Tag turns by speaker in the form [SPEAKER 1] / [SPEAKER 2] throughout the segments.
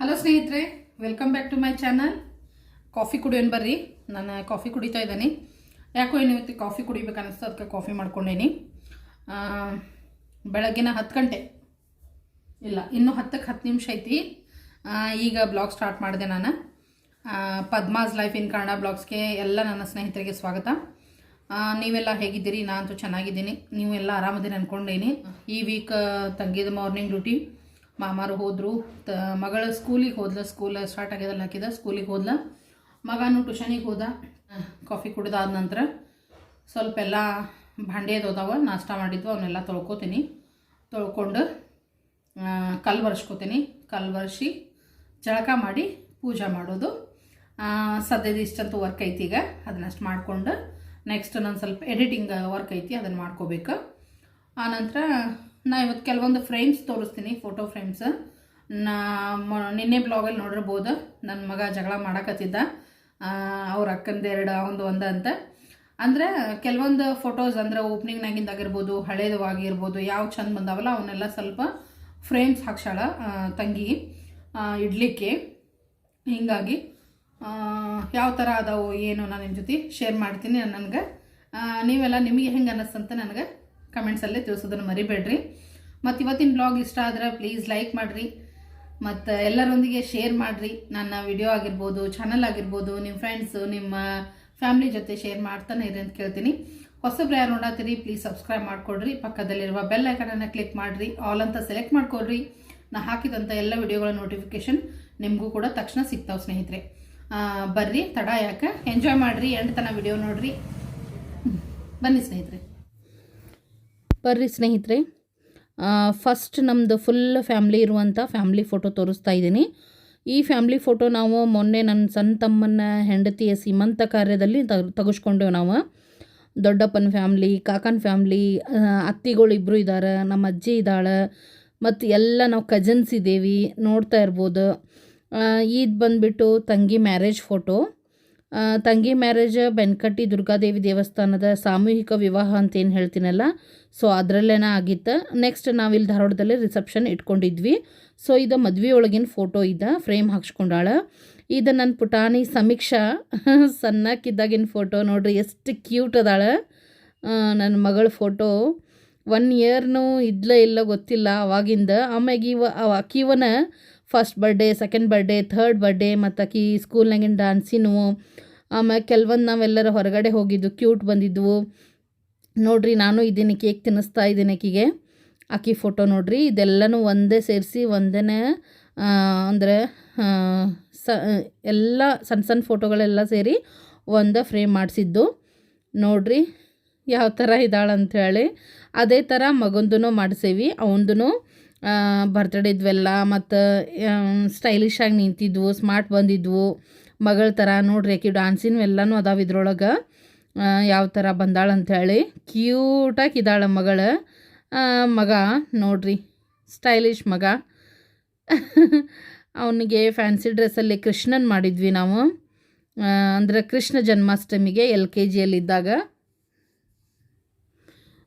[SPEAKER 1] Hello ಸ್ನೇಹಿತರೆ, welcome back to my channel. Coffee ಕುಡಿಯೋಣ ಬರ್ರಿ. ನಾನು ಕಾಫಿ ಕುಡಿತಾ ಇದ್ದೀನಿ. ಯಾಕೋ ಇವತ್ತು ಕಾಫಿ ಕುಡಿಬೇಕು ಅನ್ನಿಸ್ತು, ಅದಕ್ಕೆ ಕಾಫಿ ಮಾಡ್ಕೊಂಡೇನಿ. ಬೆಳಗ್ಗಿನ 10 ಗಂಟೆ ಇಲ್ಲ, ಇನ್ನೂ 10 ನಿಮಿಷ ಐತಿ. ಈಗ ಬ್ಲಾಗ್ ಸ್ಟಾರ್ಟ್ ಮಾಡಿದೆ ನಾನು. ಪದ್ಮಾಸ್ ಲೈಫ್ ಇನ್ ಕನ್ನಡ ಬ್ಲಾಗ್ಸ್ಗೆ ಎಲ್ಲ ನನ್ನ ಸ್ನೇಹಿತರಿಗೆ ಸ್ವಾಗತ. ನೀವೆಲ್ಲ ಹೇಗಿದ್ದೀರಿ? ನಾನಂತೂ ಚೆನ್ನಾಗಿದ್ದೀನಿ, ನೀವು ಎಲ್ಲ ಆರಾಮದಿರಿ ಅಂದ್ಕೊಂಡೇನಿ. ಈ ವೀಕ್ ತಂಗಿದ ಮಾರ್ನಿಂಗ್ ಡ್ಯೂಟಿ, ಮಾಮಾರು ಹೋದರು. ಮಗಳ ಸ್ಕೂಲಿಗೆ ಹೋದ್ಲ, ಸ್ಕೂಲ್ ಸ್ಟಾರ್ಟ್ ಆಗ್ಯದಲ್ಲ, ಹಾಕಿದ ಸ್ಕೂಲಿಗೆ ಹೋದ್ಲ. ಮಗನೂ ಟ್ಯೂಷನಿಗೆ ಹೋದ. ಕಾಫಿ ಕುಡಿದಾದ ನಂತರ ಸ್ವಲ್ಪ ಎಲ್ಲ ಭಾಂಡೆ ಅದಾವ, ನಾಷ್ಟ ಮಾಡಿದ್ವು, ಅವನ್ನೆಲ್ಲ ತೊಳ್ಕೊತೀನಿ. ತೊಳ್ಕೊಂಡು ಕಲ್ಲು ಬರ್ಸ್ಕೊತೀನಿ. ಕಲ್ಲು ಬರ್ಸಿ ಜಳಕ ಮಾಡಿ ಪೂಜೆ ಮಾಡೋದು. ಸದ್ಯದ ಇಷ್ಟಂತೂ ವರ್ಕ್ ಐತಿ. ಈಗ ಅದನ್ನಷ್ಟು ಮಾಡಿಕೊಂಡು ನೆಕ್ಸ್ಟ್ ನಾನು ಸ್ವಲ್ಪ ಎಡಿಟಿಂಗ್ ವರ್ಕ್ ಐತಿ, ಅದನ್ನು ಮಾಡ್ಕೋಬೇಕು. ಆನಂತರ ನಾ ಇವತ್ತು ಕೆಲವೊಂದು ಫ್ರೇಮ್ಸ್ ತೋರಿಸ್ತೀನಿ, ಫೋಟೋ ಫ್ರೇಮ್ಸ್. ನಿನ್ನೆ ಬ್ಲಾಗಲ್ಲಿ ನೋಡಿರ್ಬೋದು, ನನ್ನ ಮಗ ಜಗಳ ಮಾಡಕತ್ತಿದ್ದ. ಅವ್ರ ಅಕ್ಕಂದೆರಡು, ಒಂದು ಅಂತ. ಅಂದರೆ ಕೆಲವೊಂದು ಫೋಟೋಸ್ ಅಂದರೆ ಓಪನಿಂಗ್ನಾಗಿಂದಾಗಿರ್ಬೋದು, ಹಳೇದವಾಗಿರ್ಬೋದು, ಯಾವ ಚಂದ ಬಂದಾವಲ್ಲ ಅವನ್ನೆಲ್ಲ ಸ್ವಲ್ಪ ಫ್ರೇಮ್ಸ್ ಹಾಕ್ಸಾಳ ತಂಗಿ ಇಡ್ಲಿಕ್ಕೆ. ಹೀಗಾಗಿ ಯಾವ ಥರ ಅದಾವು ಏನು ನಾನು ನಿಮ್ಮ ಜೊತೆ ಶೇರ್ ಮಾಡ್ತೀನಿ. ನನಗೆ ನೀವೆಲ್ಲ ನಿಮಗೆ ಹೆಂಗೆ ಅನ್ನಿಸ್ತಂತ ನನಗೆ ಕಮೆಂಟ್ಸಲ್ಲೇ ತಿಳಿಸೋದನ್ನು ಮರಿಬೇಡ್ರಿ. ಮತ್ತು ಇವತ್ತಿನ ಬ್ಲಾಗ್ ಇಷ್ಟ ಆದರೆ ಪ್ಲೀಸ್ ಲೈಕ್ ಮಾಡಿರಿ, ಮತ್ತು ಎಲ್ಲರೊಂದಿಗೆ ಶೇರ್ ಮಾಡಿರಿ. ನನ್ನ ವಿಡಿಯೋ ಆಗಿರ್ಬೋದು, ಚಾನಲ್ ಆಗಿರ್ಬೋದು, ನಿಮ್ಮ ಫ್ರೆಂಡ್ಸು, ನಿಮ್ಮ ಫ್ಯಾಮ್ಲಿ ಜೊತೆ ಶೇರ್ ಮಾಡ್ತಾನೆ ಇರಿ ಅಂತ ಕೇಳ್ತೀನಿ. ಹೊಸಬ್ರು ಯಾರು ನೋಡತ್ತೀರಿ ಪ್ಲೀಸ್ ಸಬ್ಸ್ಕ್ರೈಬ್ ಮಾಡಿಕೊಡ್ರಿ. ಪಕ್ಕದಲ್ಲಿರುವ ಬೆಲ್ ಐಕನನ್ನು ಕ್ಲಿಕ್ ಮಾಡಿರಿ, ಆಲ್ ಅಂತ ಸೆಲೆಕ್ಟ್ ಮಾಡಿಕೊಡ್ರಿ. ನಾ ಹಾಕಿದಂಥ ಎಲ್ಲ ವಿಡಿಯೋಗಳ ನೋಟಿಫಿಕೇಷನ್ ನಿಮಗೂ ಕೂಡ ತಕ್ಷಣ ಸಿಗ್ತಾವೆ ಸ್ನೇಹಿತರೆ. ಬರ್ರಿ, ತಡ ಯಾಕೆ, ಎಂಜಾಯ್ ಮಾಡಿರಿ, ಎಂಡ್ ತನಕ ವಿಡಿಯೋ ನೋಡಿರಿ. ಬನ್ನಿ ಸ್ನೇಹಿತರೆ. ಬರ್ರಿ ಸ್ನೇಹಿತರೆ, ಫಸ್ಟ್ ನಮ್ಮದು ಫುಲ್ ಫ್ಯಾಮ್ಲಿ ಇರುವಂಥ ಫ್ಯಾಮ್ಲಿ ಫೋಟೋ ತೋರಿಸ್ತಾ ಇದ್ದೀನಿ. ಈ ಫ್ಯಾಮ್ಲಿ ಫೋಟೋ ನಾವು ಮೊನ್ನೆ ನನ್ನ ಸಣ್ಣ ತಮ್ಮನ ಹೆಂಡತಿಯ ಸೀಮಂತ ಕಾರ್ಯದಲ್ಲಿ ತೆಗೆಸ್ಕೊಂಡೇವು. ನಾವು ದೊಡ್ಡಪ್ಪನ ಫ್ಯಾಮ್ಲಿ, ಕಾಕನ ಫ್ಯಾಮ್ಲಿ, ಅತ್ತಿಗಳು ಇಬ್ಬರು ಇದ್ದಾರೆ, ನಮ್ಮ ಅಜ್ಜಿ ಇದ್ದಾಳೆ, ಮತ್ತು ಎಲ್ಲ ನಾವು ಕಜನ್ಸ್ ಇದ್ದೇವೆ, ನೋಡ್ತಾ ಇರ್ಬೋದು. ಇದು ಬಂದುಬಿಟ್ಟು ತಂಗಿ ಮ್ಯಾರೇಜ್ ಫೋಟೋ. ತಂಗಿ ಮ್ಯಾರೇಜ್ ಬೆನ್ಕಟ್ಟಿ ದುರ್ಗಾದೇವಿ ದೇವಸ್ಥಾನದ ಸಾಮೂಹಿಕ ವಿವಾಹ ಅಂತ ಏನು ಹೇಳ್ತೀನಲ್ಲ, ಸೊ ಅದರಲ್ಲೇನ ಆಗಿತ್ತು. ನೆಕ್ಸ್ಟ್ ನಾವಿಲ್ಲಿ ಧಾರವಾಡದಲ್ಲಿ ರಿಸೆಪ್ಷನ್ ಇಟ್ಕೊಂಡಿದ್ವಿ. ಸೊ ಇದು ಮದುವೆ ಒಳಗಿನ ಫೋಟೋ ಇದೆ, ಫ್ರೇಮ್ ಹಾಕ್ಸ್ಕೊಂಡಾಳ. ಇದು ನನ್ನ ಪುಟಾಣಿ ಸಮೀಕ್ಷಾ ಸಣ್ಣಕ್ಕಿದ್ದಾಗಿನ ಫೋಟೋ ನೋಡ್ರಿ, ಎಷ್ಟು ಕ್ಯೂಟ್ ಅದಾಳೆ. ನನ್ನ ಮಗಳ ಫೋಟೋ 1 ಇಯರ್ನೂ ಇಲ್ಲ ಗೊತ್ತಿಲ್ಲ ಅವಾಗಿಂದ. ಆಮ್ಯಾಗ ಆಕಿವನ first birthday, second birthday, third birthday, ಮತ್ತು ಆಕಿ ಸ್ಕೂಲ್ನಾಗಿನ ಡ್ಯಾನ್ಸಿನವು, ಆಮೇಲೆ ಕೆಲವೊಂದು ನಾವೆಲ್ಲರ ಹೊರಗಡೆ ಹೋಗಿದ್ದು ಕ್ಯೂಟ್ ಬಂದಿದ್ವು ನೋಡ್ರಿ. ನಾನು ಇದ್ದೀನಿ, ಕೇಕ್ ತಿನ್ನಿಸ್ತಾ ಇದ್ದೀನಿ ಆಕಿಗೆ. ಆಕಿ ಫೋಟೋ ನೋಡ್ರಿ, ಇದೆಲ್ಲನೂ ಒಂದೇ ಸೇರಿಸಿ ಒಂದೇ ಅಂದರೆ ಎಲ್ಲ ಸಣ್ಣ ಫೋಟೋಗಳೆಲ್ಲ ಸೇರಿ ಒಂದೇ ಫ್ರೇಮ್ ಮಾಡಿಸಿದ್ದು ನೋಡ್ರಿ, ಯಾವ ಥರ ಇದ್ದಾಳಂಥೇಳಿ. ಅದೇ ಥರ ಮಗಂದು ಮಾಡಿಸೇವಿ. ಅವನದು ಬರ್ತ್ಡೇದ್ವೆಲ್ಲ ಮತ್ತು ಸ್ಟೈಲಿಶ್ ಆಗಿ ನಿಂತಿದ್ವು, ಸ್ಮಾರ್ಟ್ ಬಂದಿದ್ವು ಮಗಳ ಥರ ನೋಡ್ರಿ. ಆಕಿ ಡ್ಯಾನ್ಸಿನ ಎಲ್ಲನೂ ಅದಾವೆ ಇದ್ರೊಳಗೆ, ಯಾವ ಥರ ಬಂದಾಳಂಥೇಳಿ. ಕ್ಯೂಟಾಗಿ ಇದ್ದಾಳೆ ಮಗಳು. ಮಗ ನೋಡ್ರಿ, ಸ್ಟೈಲಿಶ್ ಮಗ. ಅವನಿಗೆ ಫ್ಯಾನ್ಸಿ ಡ್ರೆಸ್ಸಲ್ಲಿ ಕೃಷ್ಣನ್ ಮಾಡಿದ್ವಿ ನಾವು, ಅಂದರೆ ಕೃಷ್ಣ ಜನ್ಮಾಷ್ಟಮಿಗೆ LKGಯಲ್ಲಿದ್ದಾಗ,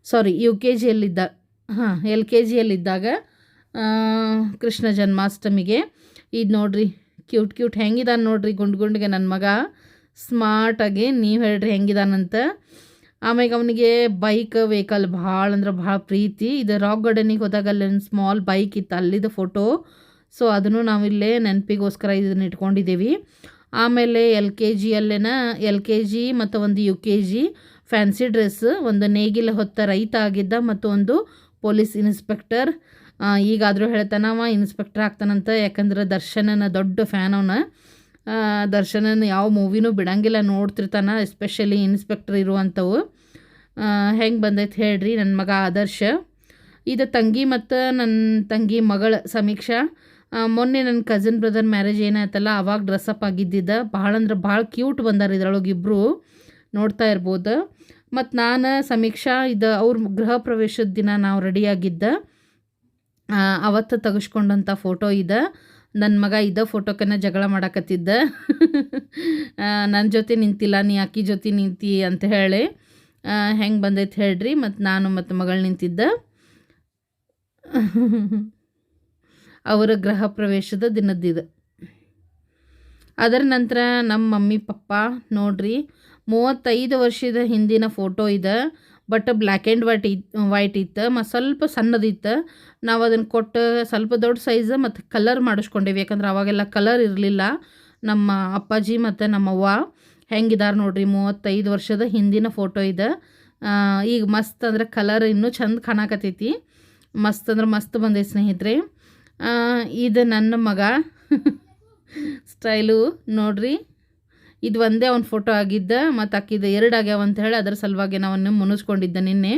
[SPEAKER 1] ಸಾರಿ UKGಯಲ್ಲಿದ್ದ, LKGಯಲ್ಲಿದ್ದಾಗ ಕೃಷ್ಣ ಜನ್ಮಾಷ್ಟಮಿಗೆ. ಇದು ನೋಡ್ರಿ, ಕ್ಯೂಟ್ ಹೆಂಗಿದಾನೆ ನೋಡ್ರಿ, ಗುಂಡ್ಗೆ ನನ್ನ ಮಗ ಸ್ಮಾರ್ಟಾಗಿ. ನೀವು ಹೇಳ್ರಿ ಹೆಂಗಿದಾನಂತ. ಆಮ್ಯಾಗ ಅವನಿಗೆ ಬೈಕ್ ವೆಹಿಕಲ್ ಭಾಳ ಅಂದ್ರೆ ಭಾಳ ಪ್ರೀತಿ. ಇದು ರಾಕ್ ಗಾರ್ಡನಿಗೆ ಹೋದಾಗ ಅಲ್ಲಿ ಒಂದು ಸ್ಮಾಲ್ ಬೈಕ್ ಇತ್ತು, ಅಲ್ಲಿದ್ದು ಫೋಟೋ. ಸೊ ಅದನ್ನು ನಾವಿಲ್ಲೇ ನೆನಪಿಗೋಸ್ಕರ ಇದನ್ನು ಇಟ್ಕೊಂಡಿದ್ದೀವಿ. ಆಮೇಲೆ LKG ಮತ್ತು ಒಂದು UKG ಫ್ಯಾನ್ಸಿ ಡ್ರೆಸ್, ಒಂದು ನೇಗಿಲ ಹೊತ್ತ ರೈತ ಆಗಿದ್ದ, ಮತ್ತು ಒಂದು ಪೊಲೀಸ್ ಇನ್ಸ್ಪೆಕ್ಟರ್. ಈಗಾದರೂ ಹೇಳ್ತಾನವ ಇನ್ಸ್ಪೆಕ್ಟರ್ ಆಗ್ತಾನಂತ, ಯಾಕಂದ್ರೆ ದರ್ಶನನ ದೊಡ್ಡ ಫ್ಯಾನ್ ಅವನ. ದರ್ಶನನ ಯಾವ ಮೂವಿನೂ ಬಿಡಂಗಿಲ್ಲ, ನೋಡ್ತಿರ್ತಾನೆ, ಎಸ್ಪೆಷಲಿ ಇನ್ಸ್ಪೆಕ್ಟರ್ ಇರುವಂಥವು. ಹೆಂಗೆ ಬಂದೈತೆ ಹೇಳ್ರಿ ನನ್ನ ಮಗ ಆದರ್ಶ. ಇದು ತಂಗಿ ಮತ್ತು ನನ್ನ ತಂಗಿ ಮಗಳ ಸಮೀಕ್ಷಾ. ಮೊನ್ನೆ ನನ್ನ ಕಸಿನ್ ಬ್ರದರ್ ಮ್ಯಾರೇಜ್ ಏನಾಯ್ತಲ್ಲ, ಅವಾಗ ಡ್ರೆಸ್ಅಪ್ ಆಗಿದ್ದಿದ್ದ. ಭಾಳ ಅಂದ್ರೆ ಭಾಳ ಕ್ಯೂಟ್ ಬಂದಾರ ಇದ್ರೊಳಗೆ ಇಬ್ಬರು, ನೋಡ್ತಾ ಇರ್ಬೋದು. ಮತ್ತು ನಾನು ಸಮೀಕ್ಷಾ ಇದು ಅವ್ರ ಗೃಹ ಪ್ರವೇಶದ ದಿನ ನಾವು ರೆಡಿಯಾಗಿದ್ದ, ಅವತ್ತು ತೆಗೆಸ್ಕೊಂಡಂಥ ಫೋಟೋ ಇದೆ. ನನ್ನ ಮಗ ಇದ್ದ ಫೋಟೋಕ್ಕನ್ನ ಜಗಳ ಮಾಡಕತ್ತಿದ್ದ, ನನ್ನ ಜೊತೆ ನಿಂತಿಲ್ಲ, ನೀ ಆಕಿ ಜೊತೆ ನಿಂತಿ ಅಂತ ಹೇಳಿ. ಹೆಂಗೆ ಬಂದೈತೆ ಹೇಳ್ರಿ. ಮತ್ತು ನಾನು ಮತ್ತು ಮಗಳು ನಿಂತಿದ್ದ. ಅವರ ಗೃಹ ಪ್ರವೇಶದ ದಿನದ್ದಿದೆ. ಅದರ ನಂತರ ನಮ್ಮ ಮಮ್ಮಿ ಪಪ್ಪ ನೋಡ್ರಿ 35 ವರ್ಷದ ಹಿಂದಿನ ಫೋಟೋ ಇದೆ. ಬಟ್ ಬ್ಲ್ಯಾಕ್ ಆ್ಯಂಡ್ ವೈಟ್ ಇತ್ತು ಮತ್ತು ಸ್ವಲ್ಪ ಸಣ್ಣದಿತ್ತು. ನಾವು ಅದನ್ನು ಕೊಟ್ಟು ಸ್ವಲ್ಪ ದೊಡ್ಡ ಸೈಜ್ ಮತ್ತು ಕಲರ್ ಮಾಡಿಸ್ಕೊಂಡೇವಿ, ಯಾಕಂದ್ರೆ ಅವಾಗೆಲ್ಲ ಕಲರ್ ಇರಲಿಲ್ಲ. ನಮ್ಮ ಅಪ್ಪಾಜಿ ಮತ್ತು ನಮ್ಮವ್ವ ಹೆಂಗಿದ್ದಾರೆ ನೋಡ್ರಿ, 35 ವರ್ಷದ ಹಿಂದಿನ ಫೋಟೋ ಇದೆ. ಈಗ ಮಸ್ತ್ ಅಂದ್ರೆ ಕಲರ್ ಇನ್ನೂ ಚಂದ ಕಾಣಕತ್ತೈತಿ. ಮಸ್ತ್ ಅಂದ್ರೆ ಮಸ್ತ್ ಬಂದೈತೆ ಸ್ನೇಹಿತರೆ. ಇದು ನನ್ನ ಮಗ ಸ್ಟೈಲು ನೋಡ್ರಿ. ಇದು ಒಂದೇ ಅವ್ನ ಫೋಟೋ ಆಗಿದ್ದ, ಮತ್ತು ಅಕ್ಕಿದ 2 ಆಗ್ಯಾವ ಅಂತ ಹೇಳಿ ಅದರ ಸಲುವಾಗಿ ನಾವನ್ನು ಮುನಿಸ್ಕೊಂಡಿದ್ದೆ ನಿನ್ನೆ.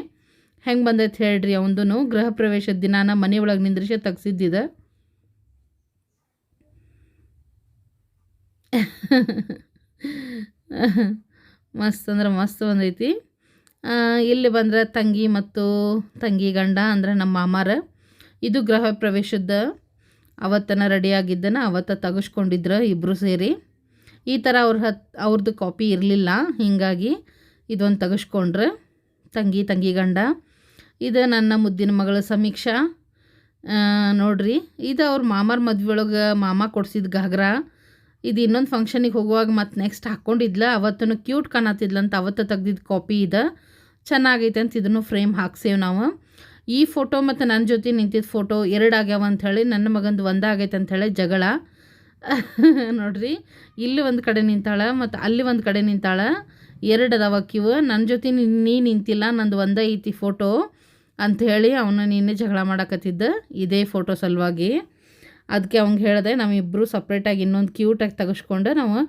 [SPEAKER 1] ಹೆಂಗೆ ಬಂದೈತೆ ಹೇಳ್ರಿ. ಅವನದು ಗೃಹ ಪ್ರವೇಶದ ದಿನಾನ ಮನೆ ಒಳಗೆ ನಿಂದ್ರಿಸಿ ತೆಗ್ಸಿದ್ದಿದೆ. ಮಸ್ತ್ ಅಂದ್ರೆ ಮಸ್ತ್ ಬಂದೈತಿ. ಇಲ್ಲಿ ಬಂದ್ರೆ ತಂಗಿ ಮತ್ತು ತಂಗಿ ಗಂಡ ಅಂದ್ರೆ ನಮ್ಮ ಮಾಮಾರ. ಇದು ಗೃಹ ಪ್ರವೇಶದ ಅವತ್ತನ ರೆಡಿಯಾಗಿದ್ದನ ಅವತ್ತ ತೆಗೆಸ್ಕೊಂಡಿದ್ರು ಇಬ್ಬರು ಸೇರಿ. ಈ ಥರ ಅವ್ರದ್ದು ಕಾಪಿ ಇರಲಿಲ್ಲ, ಹೀಗಾಗಿ ಇದೊಂದು ತೆಗೆಸ್ಕೊಂಡ್ರೆ ತಂಗಿ ಗಂಡ. ಇದು ನನ್ನ ಮುದ್ದಿನ ಮಗಳು ಸಮೀಕ್ಷಾ ನೋಡ್ರಿ. ಇದು ಅವ್ರ ಮಾಮಾರ ಮದ್ವೆ ಒಳಗೆ ಮಾಮ ಕೊಡ್ಸಿದ ಘಾಗ್ರ. ಇದು ಇನ್ನೊಂದು ಫಂಕ್ಷನಿಗೆ ಹೋಗುವಾಗ ಮತ್ತು ನೆಕ್ಸ್ಟ್ ಹಾಕ್ಕೊಂಡಿದ್ಲ, ಅವತ್ತೂ ಕ್ಯೂಟ್ ಕಾಣತ್ತಿದ್ಲಂತ ಅವತ್ತು ತೆಗ್ದಿದ್ದು ಕಾಪಿ ಇದೆ. ಚೆನ್ನಾಗೈತೆ ಅಂತ ಇದನ್ನು ಫ್ರೇಮ್ ಹಾಕ್ಸೇವೆ ನಾವು. ಈ ಫೋಟೋ ಮತ್ತು ನನ್ನ ಜೊತೆ ನಿಂತಿದ್ದ ಫೋಟೋ 2 ಆಗ್ಯಾವ ಅಂಥೇಳಿ ನನ್ನ ಮಗಂದು 1 ಆಗೈತೆ ಅಂಥೇಳಿ ಜಗಳ ನೋಡ್ರಿ. ಇಲ್ಲಿ ಒಂದು ಕಡೆ ನಿಂತಾಳೆ ಮತ್ತು ಅಲ್ಲಿ ಒಂದು ಕಡೆ ನಿಂತಾಳೆ, 2 ಅದಾವ ಕ್ಯೂ. ನನ್ನ ಜೊತೆ ನೀ ನಿಂತಿಲ್ಲ, ನಂದು 1 ಐತಿ ಫೋಟೋ ಅಂಥೇಳಿ ಅವನು ನಿನ್ನೆ ಜಗಳ ಮಾಡಕತ್ತಿದ್ದ ಇದೇ ಫೋಟೋ ಸಲುವಾಗಿ. ಅದಕ್ಕೆ ಅವ್ನಿಗೆ ಹೇಳಿದೆ ನಾವಿಬ್ಬರು ಸಪ್ರೇಟಾಗಿ ಇನ್ನೊಂದು ಕ್ಯೂಟಾಗಿ ತೆಗೆಸ್ಕೊಂಡು ನಾವು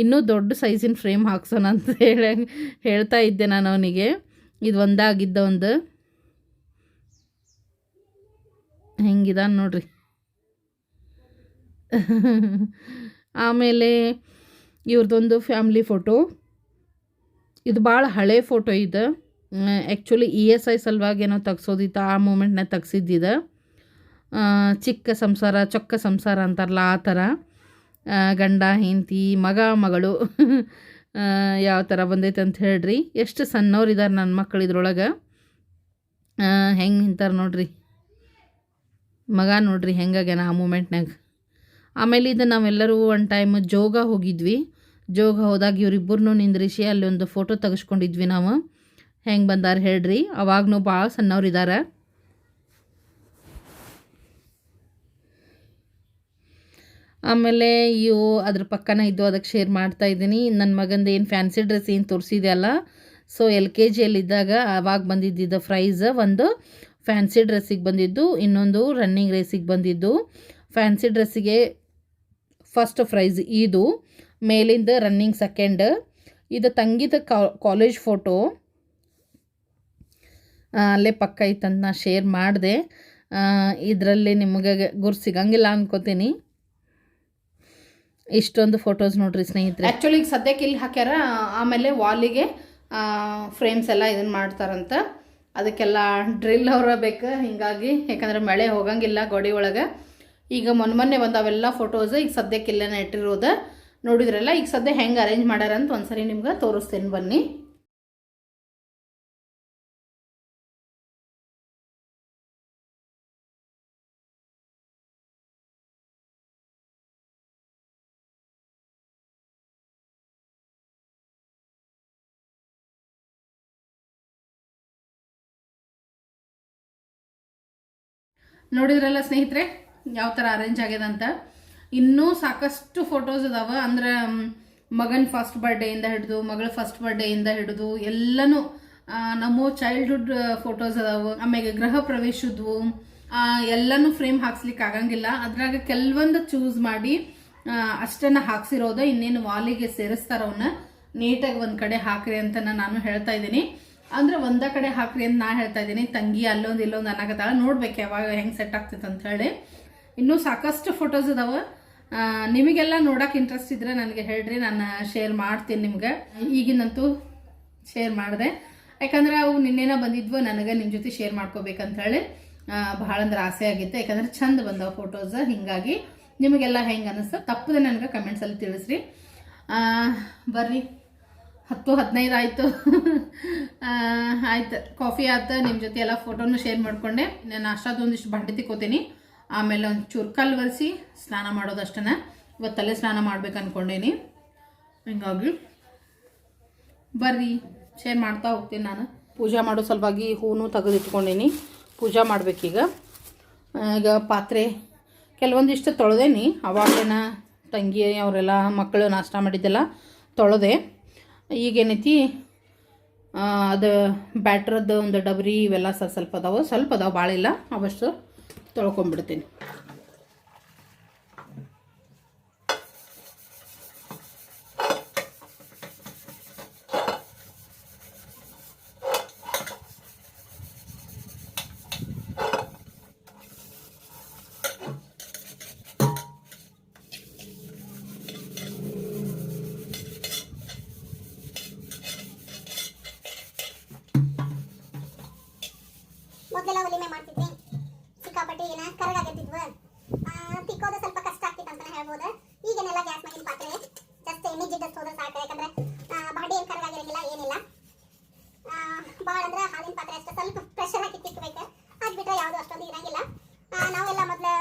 [SPEAKER 1] ಇನ್ನೂ ದೊಡ್ಡ ಸೈಜಿನ ಫ್ರೇಮ್ ಹಾಕ್ಸೋಣ ಅಂತ ಹೇಳ್ತಾ ಇದ್ದೆ ನಾನು ಅವನಿಗೆ. ಇದು ಒಂದಾಗಿದ್ದ ಒಂದು ಹೆಂಗಿದ ನೋಡ್ರಿ. ಆಮೇಲೆ ಇವ್ರದ್ದೊಂದು ಫ್ಯಾಮ್ಲಿ ಫೋಟೋ. ಇದು ಭಾಳ ಹಳೆ ಫೋಟೋ ಇದೆ. ಆ್ಯಕ್ಚುಲಿ ESI ಸಲುವಾಗಿ ಏನೋ ತೆಗ್ಸೋದಿತ್ತು, ಆ ಮೂಮೆಂಟ್ನಾಗ ತೆಗ್ಸಿದ್ದಿದೆ. ಚಿಕ್ಕ ಸಂಸಾರ ಚೊಕ್ಕ ಸಂಸಾರ ಅಂತಾರಲ್ಲ ಆ ಥರ, ಗಂಡ ಹೆಂಡತಿ ಮಗ ಮಗಳು ಯಾವ ಥರ ಬಂದೈತೆ ಅಂತ ಹೇಳ್ರಿ. ಎಷ್ಟು ಸಣ್ಣವ್ರಿದ್ದಾರೆ ನನ್ನ ಮಕ್ಕಳು ಇದ್ರೊಳಗೆ. ಹೆಂಗೆ ನಿಂತಾರೆ ನೋಡ್ರಿ, ಮಗ ನೋಡ್ರಿ ಹೆಂಗಾಗ್ಯಾನ ಆ ಮೂಮೆಂಟ್ನಾಗ. ಆಮೇಲೆ ಇದು ನಾವೆಲ್ಲರೂ ಒಂದು ಟೈಮ್ ಜೋಗ ಹೋಗಿದ್ವಿ. ಜೋಗ ಹೋದಾಗ ಇವರಿಬ್ಬರನ್ನೂ ನಿಂದ್ರಿಸಿ ಅಲ್ಲಿ ಒಂದು ಫೋಟೋ ತೆಗೆಸ್ಕೊಂಡಿದ್ವಿ ನಾವು. ಹೆಂಗೆ ಬಂದಾರ ಹೇಳ್ರಿ. ಅವಾಗೂ ಭಾಳ ಸಣ್ಣವ್ರಿದ್ದಾರೆ. ಆಮೇಲೆ ಇವು ಅದ್ರ ಪಕ್ಕನ ಇದ್ದು ಅದಕ್ಕೆ ಶೇರ್ ಮಾಡ್ತಾಯಿದ್ದೀನಿ. ನನ್ನ ಮಗಂದು ಏನು ಫ್ಯಾನ್ಸಿ ಡ್ರೆಸ್ ಏನು ತೋರಿಸಿದೆ ಅಲ್ಲ, ಸೊ LKGಯಲ್ಲಿದ್ದಾಗ ಆವಾಗ ಬಂದಿದ್ದ ಪ್ರೈಸ್. ಒಂದು ಫ್ಯಾನ್ಸಿ ಡ್ರೆಸ್ಸಿಗೆ ಬಂದಿದ್ದು, ಇನ್ನೊಂದು ರನ್ನಿಂಗ್ ರೇಸಿಗೆ ಬಂದಿದ್ದು. ಫ್ಯಾನ್ಸಿ ಡ್ರೆಸ್ಸಿಗೆ ಫಸ್ಟ್ ಪ್ರೈಸ್, ಇದು ಮೇಲಿಂದ ರನ್ನಿಂಗ್ ಸೆಕೆಂಡ್. ಇದು ತಂಗಿದ ಕಾಲೇಜ್ ಫೋಟೋ ಅಲ್ಲೇ ಪಕ್ಕ ಇತ್ತಂತ ನಾ ಶೇರ್ ಮಾಡಿದೆ. ಇದರಲ್ಲಿ ನಿಮಗೆ ಗುರು ಸಿಗಂಗಿಲ್ಲ ಅನ್ಕೋತೀನಿ. ಇಷ್ಟೊಂದು ಫೋಟೋಸ್ ನೋಡ್ರಿ ಸ್ನೇಹಿತರೆ. ಆ್ಯಕ್ಚುಲಿ ಈಗ ಸದ್ಯಕ್ಕೆ ಇಲ್ಲಿ ಹಾಕ್ಯಾರ, ಆಮೇಲೆ ವಾಲಿಗೆ ಫ್ರೇಮ್ಸ್ ಎಲ್ಲ ಇದನ್ನು ಮಾಡ್ತಾರಂತ. ಅದಕ್ಕೆಲ್ಲ ಡ್ರಿಲ್ ಅವರ ಬೇಕು, ಹೀಗಾಗಿ ಯಾಕಂದ್ರೆ ಮಳೆ ಹೋಗಂಗಿಲ್ಲ ಗೋಡಿ ಒಳಗೆ. ಈಗ ಮೊನ್ನೆ ಬಂದವೆಲ್ಲ ಫೋಟೋಸ್ ಈಗ ಸದ್ಯಕ್ಕೆ ಇಲ್ಲೇ ಇಟ್ಟಿರೋದು ನೋಡಿದ್ರಲ್ಲ. ಈಗ ಸದ್ಯ ಹೆಂಗೆ ಅರೇಂಜ್ ಮಾಡ್ಯಾರಂತ ಒಂದ್ಸರಿ ನಿಮ್ಗೆ ತೋರಿಸ್ತೇನೆ ಬನ್ನಿ. ನೋಡಿದ್ರಲ್ಲ ಸ್ನೇಹಿತರೆ ಯಾವ ಥರ ಅರೇಂಜ್ ಆಗ್ಯದ ಅಂತ. ಇನ್ನೂ ಸಾಕಷ್ಟು ಫೋಟೋಸ್ ಅದಾವ. ಅಂದ್ರೆ ಮಗನ ಫಸ್ಟ್ ಬರ್ಡೇಯಿಂದ ಹಿಡಿದು ಮಗಳ ಫಸ್ಟ್ ಬರ್ಡೇಯಿಂದ ಹಿಡಿದು ಎಲ್ಲನೂ ನಮ್ಮ ಚೈಲ್ಡ್ಹುಡ್ ಫೋಟೋಸ್ ಅದಾವ. ಆಮೇಲೆ ಗೃಹ ಪ್ರವೇಶದ್ವು ಎಲ್ಲನೂ ಫ್ರೇಮ್ ಹಾಕ್ಸ್ಲಿಕ್ಕೆ ಆಗಂಗಿಲ್ಲ. ಅದ್ರಾಗ ಕೆಲವೊಂದು ಚೂಸ್ ಮಾಡಿ ಅಷ್ಟನ್ನ ಹಾಕ್ಸಿರೋದು. ಇನ್ನೇನು ವಾಲಿಗೆ ಸೇರಿಸ್ತಾರ ಅವನ್ನ ನೀಟಾಗಿ ಒಂದು ಕಡೆ ಹಾಕ್ರಿ ಅಂತ ನಾನು ಹೇಳ್ತಾ ಇದ್ದೀನಿ. ಅಂದ್ರೆ ಒಂದ ಕಡೆ ಹಾಕ್ರಿ ಅಂತ ನಾ ಹೇಳ್ತಾ ಇದ್ದೀನಿ. ತಂಗಿ ಅಲ್ಲೊಂದು ಇಲ್ಲೊಂದು ಅನ್ನಕತ್ತಾಳ, ನೋಡ್ಬೇಕು ಯಾವಾಗ ಹೆಂಗೆ ಸೆಟ್ ಆಗ್ತೈತೆ ಅಂತ ಹೇಳಿ. ಇನ್ನೂ ಸಾಕಷ್ಟು ಫೋಟೋಸ್ ಅದಾವ. ನಿಮಗೆಲ್ಲ ನೋಡೋಕೆ ಇಂಟ್ರೆಸ್ಟ್ ಇದ್ರೆ ನನಗೆ ಹೇಳ್ರಿ, ನಾನು ಶೇರ್ ಮಾಡ್ತೀನಿ ನಿಮ್ಗೆ. ಈಗಿನಂತೂ ಶೇರ್ ಮಾಡಿದೆ, ಯಾಕಂದ್ರೆ ಅವು ನಿನ್ನೆನ ಬಂದಿದ್ವು. ನನಗೆ ನಿಮ್ಮ ಜೊತೆ ಶೇರ್ ಮಾಡ್ಕೋಬೇಕಂತ ಹೇಳಿ ಭಾಳ ಅಂದ್ರೆ ಆಸೆ ಆಗಿತ್ತು. ಯಾಕಂದ್ರೆ ಚಂದ ಬಂದವು ಫೋಟೋಸ್. ಹೀಗಾಗಿ ನಿಮಗೆಲ್ಲ ಹೆಂಗೆ ಅನ್ನಿಸ್ತು ತಪ್ಪದೆ ನನಗೆ ಕಮೆಂಟ್ಸಲ್ಲಿ ತಿಳಿಸ್ರಿ. ಬರ್ರಿ 10-15 ಆಯಿತು. ಆಯ್ತು, ಕಾಫಿ ಆಯ್ತು, ನಿಮ್ಮ ಜೊತೆ ಎಲ್ಲ ಫೋಟೋನು ಶೇರ್ ಮಾಡಿಕೊಂಡೆ. ನಾನು ನಾಷ್ಟಾದೊಂದಿಷ್ಟು ಬಾಂಡೆ ತಿಕ್ಕೋತೀನಿ, ಆಮೇಲೆ ಒಂದು ಚೂರು ಕಲ್ಲು ಒರೆಸಿ ಸ್ನಾನ ಮಾಡೋದಷ್ಟನ್ನ. ಇವತ್ತು ತಲೆ ಸ್ನಾನ ಮಾಡ್ಬೇಕು ಅಂದ್ಕೊಂಡೇನಿ. ಹಿಂಗಾಗಿ ಬರ್ರಿ ಶೇರ್ ಮಾಡ್ತಾ ಹೋಗ್ತೀನಿ. ನಾನು ಪೂಜೆ ಮಾಡೋ ಸಲುವಾಗಿ ಹೂವು ತೆಗೆದಿಟ್ಕೊಂಡೀನಿ. ಪೂಜೆ ಮಾಡಬೇಕೀಗ. ಈಗ ಪಾತ್ರೆ ಕೆಲವೊಂದಿಷ್ಟು ತೊಳೆದೇನಿ. ಅವಾಗೇನ ತಂಗಿ ಅವರೆಲ್ಲ ಮಕ್ಕಳು ನಾಷ್ಟ ಮಾಡಿದ್ದೆಲ್ಲ ತೊಳೆದೆ. ಈಗೇನೈತಿ ಅದು ಬ್ಯಾಟ್ರದ್ದು ಒಂದು ಡಬ್ರಿ ಇವೆಲ್ಲ ಸ್ವಲ್ಪ ಅದಾವೆ, ಭಾಳ ಇಲ್ಲ. ಅವಷ್ಟು ತೊಳ್ಕೊಂಬಿಡ್ತೀನಿ.
[SPEAKER 2] ಮೊದಲೆಲ್ಲ ಒಲಿಮೆ ಮಾಡ್ತಿದ್ವಿ, ಸಿಕ್ಕಾಪಟ್ಟಿ ಕರಗಾಗಿರ್ತಿದ್ವು. ತಿಕ್ಕೋದು ಸ್ವಲ್ಪ ಕಷ್ಟ ಆಗ್ತಿತ್ತು ಅಂತಾನೆ ಹೇಳ್ಬೋದು. ಈಗೇನೆಲ್ಲ ಗ್ಯಾಸ್ ಮೇಲಿನ ಪಾತ್ರೆ ಜಸ್ಟ್ ಎಣ್ಣೆ ಜಿಡ್ಡಷ್ಟು ಹೋದ್ರೆ ಸಾಕು. ಯಾಕಂದ್ರೆ ಬಾಡಿ ಏನು ಕರಗಾಗಿರಂಗಿಲ್ಲ, ಏನಿಲ್ಲ. ಭಾಳ ಅಂದ್ರೆ ಹಾಲಿನ ಪಾತ್ರೆ ಅಷ್ಟೇ ಸ್ವಲ್ಪ ಪ್ರೆಷರ್ ಹಾಕಿ ತಿಕ್ಕಬೇಕು. ಅದು ಬಿಟ್ಟರೆ ಯಾವುದು ಅಷ್ಟೊಂದು ಇರಂಗಿಲ್ಲ. ನಾವೆಲ್ಲ ಮೊದಲು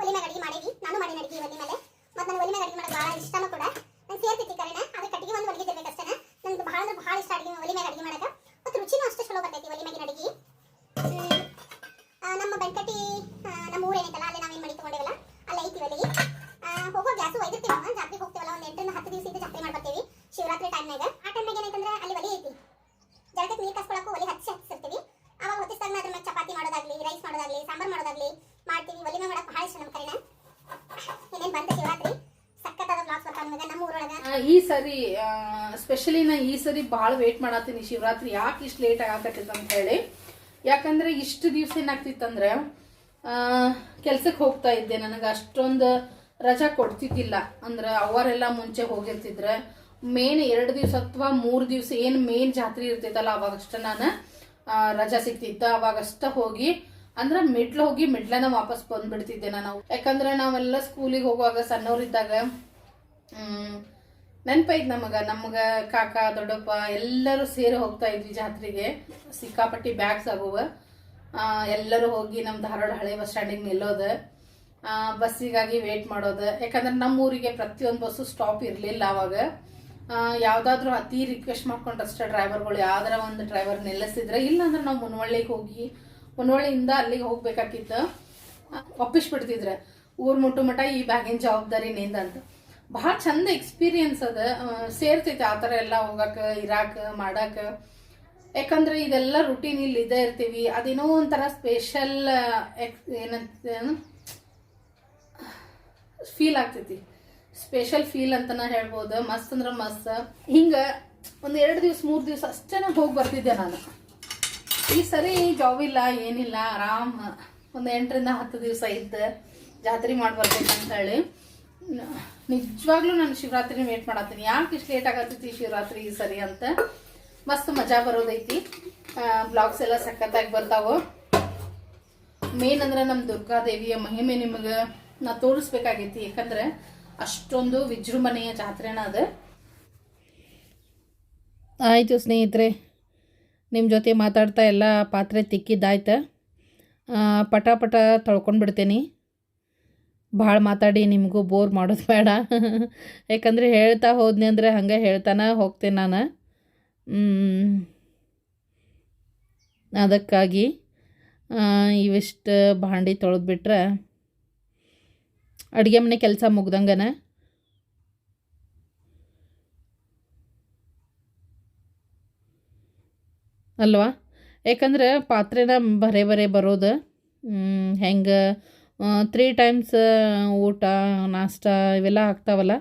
[SPEAKER 2] ಒಲಿ ಮೇಲೆ ಅಡುಗೆ ಮಾಡೀವಿ. ನಾನು ಮಾಡೀನಿ ಅಡುಗೆ ಒಲಿ ಮೇಲೆ. ಮತ್ತು ನನಗೆ ಒಲಿ ಮೇಲೆ ಅಡುಗೆ ಮಾಡೋದು ಭಾಳ ಇಷ್ಟನೂ ಕೂಡ. ನಂಗೆ ಸೇರ್ತಿತ್ತು ಕರೆನ, ಆದರೆ ಕಟ್ಟಿಗೆ ಒಂದು ಒಲಿಗಿರ್ಬೇಕಷ್ಟೇ. ನನಗೆ ಭಾಳ ಅಂದ್ರೆ ಭಾಳ ಇಷ್ಟ ಅಡುಗೆ ಒಲಿ ಮೇಲೆ ಅಡುಗೆ ಮಾಡೋಕೆ. ಮತ್ತು ರುಚಿನೂ ಅಷ್ಟೇ ಚಲೋ ಬರ್ತೈತಿ ಒಲಿ ಮೇಲಿನ ಅಡುಗೆ. ನಮ್ಮ ಬೆಂಕಟಿ ನಮ್ಮ ಊರು ಏನೈತಲ್ಲ, ಅಲ್ಲಿ ನಾವೇನು ಮಾಡಿ ತೊಗೊಂಡೇವಲ್ಲ, ಅಲ್ಲಿ ಐತಿ ಒಲಿಗೆ. ಹೋಗೋ ಗ್ಯಾಸು ಒಯ್ದಿರ್ತೀವಿ. ನಾವು ಜಾತ್ರೆಗೆ ಹೋಗ್ತೀವಲ್ಲ, ಒಂದು 8 ರಿಂದ 10 ದಿವಸ ಇದ್ದು ಜಾತ್ರೆ ಮಾಡಿ ಬರ್ತೀವಿ ಶಿವರಾತ್ರಿ ಟೈಮ್ನಾಗ. ಆ ಟೈಮ್ನಾಗ ಏನೈತಂದ್ರೆ ಅಲ್ಲಿ ಒಲಿ ಐತಿ. ಜಳಕಕ್ಕೆ ನೀರು ಕಾಸ್ಕೊಳ್ಳೋಕ್ಕೂ ಒಲಿ ಹಚ್ಚಿರ್ತೀವಿ. ಅವಾಗ ಹೊತ್ತಿಸ್ದಾಗ ಅದ್ರ ಮೇಲೆ ಚಪಾತಿ ಮಾಡೋದಾಗ್ಲಿ, ರೈಸ್ ಮಾಡೋದಾಗ್ಲಿ, ಸಾಂಬಾರು ಮಾಡೋದಾಗ್ಲಿ ಮಾಡ್ತೀವಿ. ಒಲಿ ಮೇಲೆ ಮಾಡೋಕೆ ಭಾಳ ಇಷ್ಟ ನಮ್ಮ ಕರೆನ. ಏನೇನು ಬಂದ ಶಿವರಾತ್ರಿ ಸಖತ್ತಾದ ಬ್ಲಾಗ್ಸ್ ಬರ್ತಾವೆ ನಿಮಗೆ ನಮ್ಮ ಊರೊಳಗೆ.
[SPEAKER 1] ಈ ಸರಿ ಸ್ಪೆಷಲಿ ನಾ ಈ ಸರಿ ಭಾಳ ವೇಟ್ ಮಾಡತ್ತೀನಿ ಶಿವರಾತ್ರಿ. ಯಾಕೆ ಇಷ್ಟು ಲೇಟ್ ಆಗಕತ್ತೈತೆ ಅಂತ ಹೇಳಿ. ಯಾಕಂದ್ರೆ ಇಷ್ಟು ದಿವಸ ಏನಾಗ್ತಿತ್ತಂದ್ರೆ ಕೆಲ್ಸಕ್ಕೆ ಹೋಗ್ತಾ ಇದ್ದೆ. ನನಗೆ ಅಷ್ಟೊಂದು ರಜಾ ಕೊಡ್ತಿದ್ದಿಲ್ಲ. ಅಂದ್ರೆ ಅವರೆಲ್ಲ ಮುಂಚೆ ಹೋಗಿರ್ತಿದ್ರೆ ಮೇನ್ 2 ದಿವಸ ಅಥವಾ 3 ದಿವಸ ಏನು ಮೇನ್ ಜಾತ್ರೆ ಇರ್ತೈತಲ್ಲ ಅವಾಗಷ್ಟ ನಾನು ರಜಾ ಸಿಕ್ತಿತ್ತು. ಅವಾಗಷ್ಟ ಹೋಗಿ ಅಂದ್ರೆ ಹೋಗಿ ಮಿಡ್ಲನ ವಾಪಸ್ ಬಂದ್ಬಿಡ್ತಿದ್ದೆ ನಾನು. ಯಾಕಂದ್ರೆ ನಾವೆಲ್ಲ ಸ್ಕೂಲಿಗೆ ಹೋಗುವಾಗ ಸಣ್ಣವ್ರಿದ್ದಾಗ ನೆನಪೈತ್ ನಮಗ ಕಾಕ ದೊಡ್ಡಪ್ಪ ಎಲ್ಲರೂ ಸೇರಿ ಹೋಗ್ತಾ ಇದ್ವಿ ಜಾತ್ರೆಗೆ. ಸಿಕ್ಕಾಪಟ್ಟಿ ಬ್ಯಾಗ್ಸ್ ಆಗುವ. ಎಲ್ಲರೂ ಹೋಗಿ ನಮ್ಮ ಧಾರವಾಡ ಹಳೆ ಬಸ್ ಸ್ಟ್ಯಾಂಡಿಗೆ ನಿಲ್ಲೋದು, ಬಸ್ಸಿಗಾಗಿ ವೇಟ್ ಮಾಡೋದು. ಯಾಕಂದ್ರೆ ನಮ್ಮ ಊರಿಗೆ ಪ್ರತಿಯೊಂದು ಬಸ್ಸು ಸ್ಟಾಪ್ ಇರಲಿಲ್ಲ ಅವಾಗ. ಯಾವುದಾದ್ರೂ ಅತಿ ರಿಕ್ವೆಸ್ಟ್ ಮಾಡ್ಕೊಂಡ್ರಷ್ಟೇ ಡ್ರೈವರ್ಗಳು ಯಾವ್ದಾರ ಒಂದು ಡ್ರೈವರ್ ನಿಲ್ಲಿಸಿದ್ರೆ, ಇಲ್ಲಾಂದ್ರೆ ನಾವು ಮುನ್ವಳ್ಳಿಗೆ ಹೋಗಿ ಮುನ್ವಳ್ಳಿಯಿಂದ ಅಲ್ಲಿಗೆ ಹೋಗ್ಬೇಕಾಗಿತ್ತು. ಒಪ್ಪಿಸ್ಬಿಡ್ತಿದ್ರೆ ಊರ್ ಮುಟ್ಟು ಮಟ ಈ ಬ್ಯಾಗಿನ ಜವಾಬ್ದಾರಿ ನಿಂದ ಅಂತ. ಭಾಳ ಚಂದ ಎಕ್ಸ್ಪೀರಿಯನ್ಸ್ ಅದ. ಸೇರ್ತೈತೆ ಆ ಥರ ಎಲ್ಲ ಹೋಗಕ್ಕೆ, ಇರಾಕ, ಮಾಡಕ್ಕೆ. ಯಾಕಂದ್ರೆ ಇದೆಲ್ಲ ರುಟೀನ್ ಇಲ್ಲಿ ಇದೇ ಇರ್ತೀವಿ. ಅದೇನೋ ಒಂಥರ ಸ್ಪೆಷಲ್ ಏನಂತ ಫೀಲ್ ಆಗ್ತೈತಿ. ಸ್ಪೆಷಲ್ ಫೀಲ್ ಅಂತನ ಹೇಳ್ಬೋದು. ಮಸ್ತ್ ಅಂದ್ರೆ ಮಸ್ತ್. ಹಿಂಗೆ ಒಂದು 2 ದಿವಸ 3 ದಿವಸ ಅಷ್ಟೇ ಹೋಗಿ ಬರ್ತಿದ್ದೆ ನಾನು. ಈ ಸರಿ ಜಾಬ್ ಇಲ್ಲ, ಏನಿಲ್ಲ, ಆರಾಮ್ ಒಂದು 8 ರಿಂದ 10 ದಿವಸ ಇದ್ದು ಜಾತ್ರೆ ಮಾಡಿ ಬರ್ಬೇಕಂತ ಹೇಳಿ ನಿಜವಾಗ್ಲೂ ನಾನು ಶಿವರಾತ್ರಿ ವೇಟ್ ಮಾಡತ್ತೀನಿ. ಯಾಕೆ ಇಷ್ಟು ಲೇಟ್ ಆಗತ್ತೈತಿ ಶಿವರಾತ್ರಿ ಈ ಸರಿ ಅಂತ. ಮಸ್ತ್ ಮಜಾ ಬರೋದೈತಿ. ಬ್ಲಾಗ್ಸ್ ಎಲ್ಲ ಸಖತ್ತಾಗಿ ಬರ್ತಾವೆ. ಮೇನ್ ಅಂದ್ರೆ ನಮ್ಮ ದುರ್ಗಾದೇವಿಯ ಮಹಿಮೆ ನಿಮಗೆ ನಾ ತೋರಿಸ್ಬೇಕಾಗೈತಿ. ಯಾಕಂದ್ರೆ ಅಷ್ಟೊಂದು ವಿಜೃಂಭಣೆಯ ಜಾತ್ರೆನ ಅದು. ಆಯಿತು ಸ್ನೇಹಿತರೆ, ನಿಮ್ಮ ಜೊತೆ ಮಾತಾಡ್ತಾ ಎಲ್ಲ ಪಾತ್ರೆ ತಿಕ್ಕಿದ್ದಾಯ್ತು. ಪಟ ಪಟ ತೊಳ್ಕೊಂಡ್ಬಿಡ್ತೇನೆ. ಭಾಳ ಮಾತಾಡಿ ನಿಮಗೂ ಬೋರ್ ಮಾಡೋದು ಬೇಡ. ಯಾಕಂದರೆ ಹೇಳ್ತಾ ಹೋದ್ನಿ ಅಂದರೆ ಹಂಗೆ ಹೇಳ್ತಾನೆ ಹೋಗ್ತೇನೆ ನಾನು. ಅದಕ್ಕಾಗಿ ಇವಿಷ್ಟು ಭಾಂಡಿ ತೊಳೆದ್ಬಿಟ್ರೆ ಅಡುಗೆ ಮನೆ ಕೆಲಸ ಮುಗ್ದಂಗನ. ಅಲ್ವಾ? ಯಾಕಂದ್ರೆ ಪಾತ್ರೆನ ಬರೇ ಬರೋದು. ಹೆಂಗೆ 3 ಟೈಮ್ಸ್ ಊಟ ನಾಷ್ಟ ಇವೆಲ್ಲ ಆಗ್ತಾವಲ್ಲ.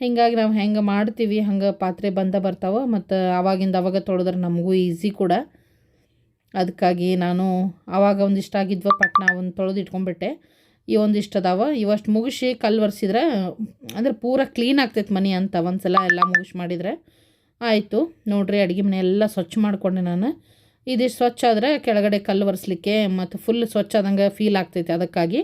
[SPEAKER 1] ಹೀಗಾಗಿ ನಾವು ಹೆಂಗೆ ಮಾಡ್ತೀವಿ ಹಂಗೆ ಪಾತ್ರೆ ಬರ್ತಾವೆ. ಮತ್ತು ಅವಾಗ ತೊಳೆದ್ರೆ ನಮಗೂ ಈಸಿ ಕೂಡ. ಅದಕ್ಕಾಗಿ ನಾನು ಆವಾಗ ಒಂದಿಷ್ಟು ಆಗಿದ್ವ ಪಟ್ನ ಒಂದು ತೊಳೆದು ಇಟ್ಕೊಂಡ್ಬಿಟ್ಟೆ. ಒಂದಿಷ್ಟು ಅದಾವ. ಇವಷ್ಟು ಮುಗಿಸಿ ಕಲ್ಲು ಒರೆಸಿದ್ರೆ ಅಂದ್ರೆ ಪೂರ ಕ್ಲೀನ್ ಆಗ್ತೈತೆ ಮನೆ ಅಂತ. ಒಂದು ಸಲ ಎಲ್ಲ ಮುಗಿಸಿ ಮಾಡಿದರೆ ಆಯಿತು. ನೋಡಿರಿ ಅಡುಗೆ ಮನೆ ಎಲ್ಲ ಸ್ವಚ್ಛ ಮಾಡಿಕೊಂಡೆ ನಾನು. ಇದಿಷ್ಟು ಸ್ವಚ್ಛ ಆದರೆ ಕೆಳಗಡೆ ಕಲ್ಲು ಒರೆಸ್ಲಿಕ್ಕೆ ಮತ್ತು ಫುಲ್ ಸ್ವಚ್ಛ ಆದಂಗೆ ಫೀಲ್ ಆಗ್ತೈತೆ. ಅದಕ್ಕಾಗಿ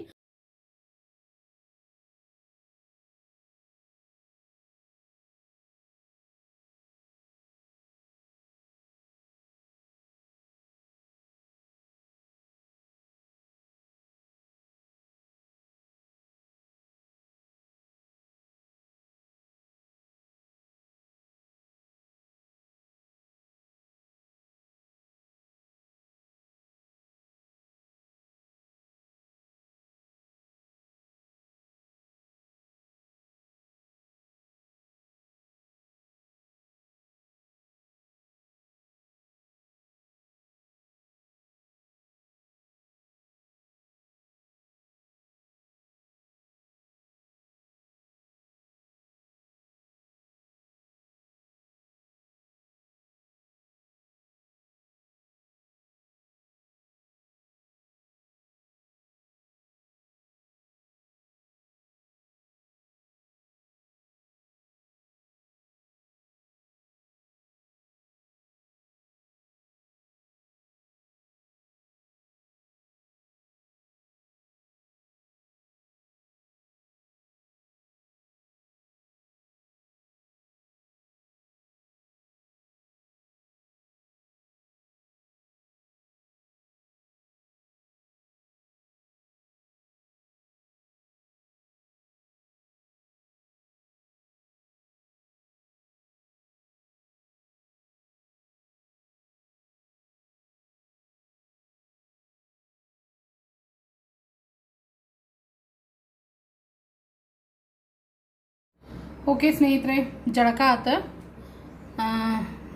[SPEAKER 1] ಓಕೆ ಸ್ನೇಹಿತರೆ, ಜಳಕ ಆತ.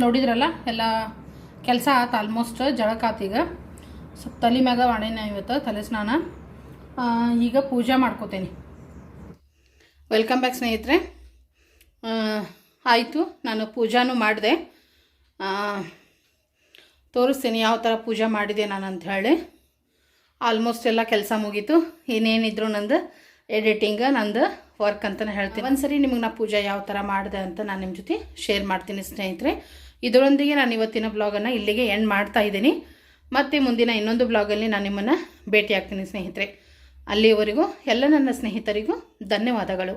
[SPEAKER 1] ನೋಡಿದ್ರಲ್ಲ ಎಲ್ಲ ಕೆಲಸ ಆತ. ಆಲ್ಮೋಸ್ಟ್ ಜಳಕ ಆತ. ಈಗ ಸ್ವಲ್ಪ ತಲೆ ಮ್ಯಾಗ ಮಾಡೇನ ಇವತ್ತು ತಲೆ ಸ್ನಾನ. ಈಗ ಪೂಜೆ ಮಾಡ್ಕೋತೇನೆ. ವೆಲ್ಕಮ್ ಬ್ಯಾಕ್ ಸ್ನೇಹಿತರೆ. ಆಯಿತು, ನಾನು ಪೂಜಾನು ಮಾಡಿದೆ. ತೋರಿಸ್ತೀನಿ ಯಾವ ಥರ ಪೂಜೆ ಮಾಡಿದೆ ನಾನು ಅಂತ ಹೇಳಿ. ಆಲ್ಮೋಸ್ಟ್ ಎಲ್ಲ ಕೆಲಸ ಮುಗೀತು. ಏನೇನಿದ್ರು ನಂದು ಎಡಿಟಿಂಗ್, ನಂದು ವರ್ಕ್ ಅಂತಲೇ ಹೇಳ್ತೀನಿ. ಒಂದ್ಸರಿ ನಿಮಗೆ ನಾ ಪೂಜೆ ಯಾವ ಥರ ಮಾಡಿದೆ ಅಂತ ನಾನು ನಿಮ್ಮ ಜೊತೆ ಶೇರ್ ಮಾಡ್ತೀನಿ ಸ್ನೇಹಿತರೆ. ಇದರೊಂದಿಗೆ ನಾನು ಇವತ್ತಿನ ಬ್ಲಾಗನ್ನು ಇಲ್ಲಿಗೆ ಎಂಡ್ ಮಾಡ್ತಾ ಇದ್ದೀನಿ. ಮತ್ತು ಮುಂದಿನ ಇನ್ನೊಂದು ಬ್ಲಾಗಲ್ಲಿ ನಾನು ನಿಮ್ಮನ್ನು ಭೇಟಿ ಆಗ್ತೀನಿ ಸ್ನೇಹಿತರೆ. ಅಲ್ಲಿಯವರೆಗೂ ಎಲ್ಲ ನನ್ನ ಸ್ನೇಹಿತರಿಗೂ ಧನ್ಯವಾದಗಳು.